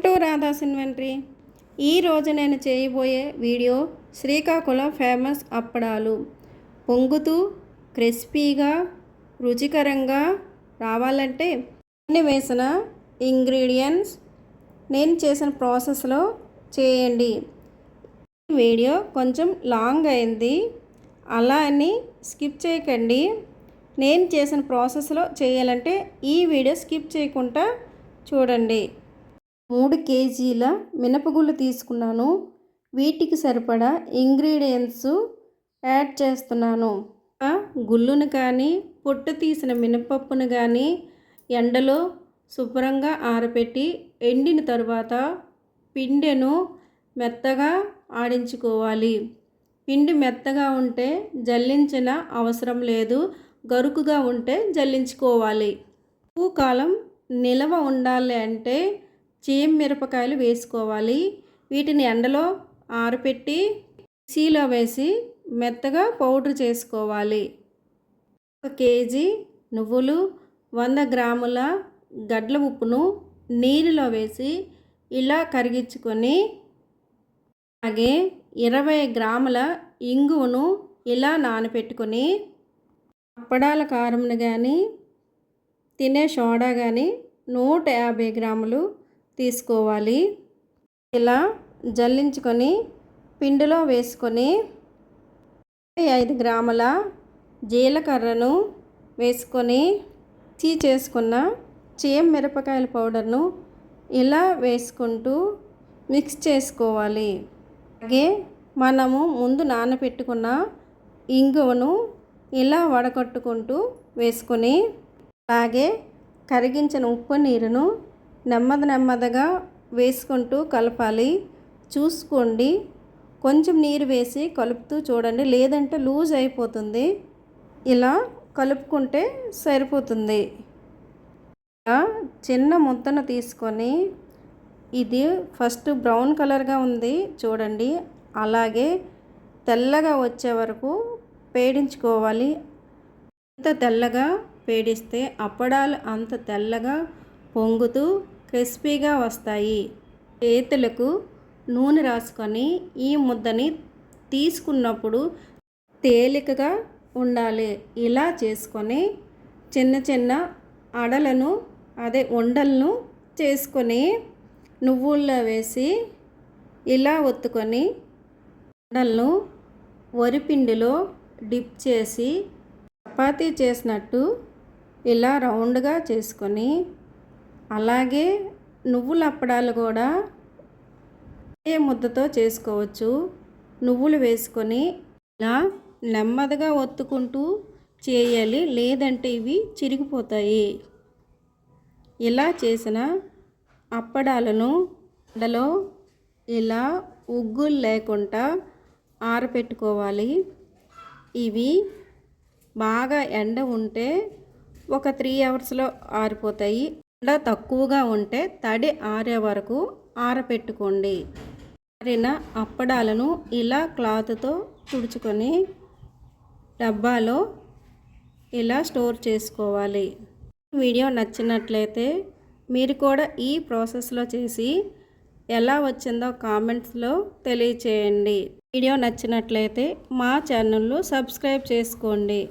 To Radha's inventory. ఈరోజు నేను చేయబోయే వీడియో శ్రీకాకుళం ఫేమస్ అప్పడాలు. పొంగుతూ క్రిస్పీగా రుచికరంగా రావాలంటే నేను వేసిన ఇంగ్రీడియంట్స్ నేను చేసిన ప్రాసెస్లో చేయండి. వీడియో కొంచెం లాంగ్ అయింది, అలా అని స్కిప్ చేయకండి. నేను చేసిన ప్రాసెస్లో చేయాలంటే ఈ వీడియో స్కిప్ చేయకుండా చూడండి. 3 కేజీల మినపగుళ్ళు తీసుకున్నాను. వీటికి సరిపడా ఇంగ్రీడియంట్స్ యాడ్ చేస్తున్నాను. గుళ్ళును కానీ పొట్టు తీసిన మినపప్పును కానీ ఎండలో శుభ్రంగా ఆరబెట్టి ఎండిన తరువాత పిండిను మెత్తగా ఆడించుకోవాలి. పిండి మెత్తగా ఉంటే జల్లించిన అవసరం లేదు, గరుకుగా ఉంటే జల్లించుకోవాలి. ఎక్కువ కాలం నిలవ ఉండాలి అంటే మిరపకాయలు వేసుకోవాలి. వీటిని ఎండలో ఆరబెట్టి మిక్సీలో వేసి మెత్తగా పౌడర్ చేసుకోవాలి. 1 కేజీ నువ్వులు, 100 గ్రాముల గడ్ల ఉప్పును నీళ్ళలో వేసి ఇలా కరిగించుకొని, అలాగే 20 గ్రాముల ఇంగువను ఇలా నానబెట్టుకొని, అప్పడాల కారంను కానీ తినే సోడా కానీ 150 గ్రాములు తీసుకోవాలి. ఇలా జల్లించుకొని పిండిలో వేసుకొని 5 గ్రాముల జీలకర్రను వేసుకొని చేసుకున్న మిరపకాయల పౌడర్ను ఇలా వేసుకుంటూ మిక్స్ చేసుకోవాలి. అలాగే మనము ముందు నానబెట్టుకున్న ఇంగువను ఇలా వడకట్టుకుంటూ వేసుకొని, అలాగే కరిగించిన ఉప్పు నీరును నెమ్మదిగా వేసుకుంటూ కలపాలి. చూసుకోండి, కొంచెం నీరు వేసి కలుపుతూ చూడండి, లేదంటే లూజ్ అయిపోతుంది. ఇలా కలుపుకుంటే సరిపోతుంది. చిన్న ముద్దను తీసుకొని, ఇది ఫస్ట్ బ్రౌన్ కలర్గా ఉంది చూడండి, అలాగే తెల్లగా వచ్చే వరకు పేడించుకోవాలి. ఎంత తెల్లగా పేడిస్తే అప్పడాలు అంత తెల్లగా పొంగుతూ క్రిస్పీగా వస్తాయి. చేతులకు నూనె రాసుకొని ఈ ముద్దని తీసుకున్నప్పుడు తేలికగా ఉండాలి. ఇలా చేసుకొని చిన్న అడలను ఉండలను చేసుకొని నువ్వుల్లో వేసి ఇలా ఒత్తుకొని అడలను వరిపిండిలో డిప్ చేసి చపాతీ చేసినట్టు ఇలా రౌండ్గా చేసుకొని, అలాగే నువ్వుల అప్పడాలు కూడా ఏ ముద్దతో చేసుకోవచ్చు. నువ్వులు వేసుకొని ఇలా నెమ్మదిగా ఒత్తుకుంటూ చేయాలి, లేదంటే ఇవి చిరిగిపోతాయి. ఇలా చేసిన అప్పడాలను ఎండలో ఇలా ఉగ్గులు లేకుండా ఆరబెట్టుకోవాలి. ఇవి బాగా ఎండ ఉంటే ఒక 3 అవర్స్లో ఆరిపోతాయి. ఎండ తక్కువగా ఉంటే తడి ఆరే వరకు ఆరబెట్టుకోండి. ఆరిన అప్పడాలను ఇలా క్లాత్తో తుడుచుకొని డబ్బాలో ఇలా స్టోర్ చేసుకోవాలి. వీడియో నచ్చినట్లయితే మీరు కూడా ఈ ప్రాసెస్లో చేసి ఎలా వచ్చిందో కామెంట్స్లో తెలియచేయండి. వీడియో నచ్చినట్లయితే మా ఛానల్ను సబ్స్క్రైబ్ చేసుకోండి.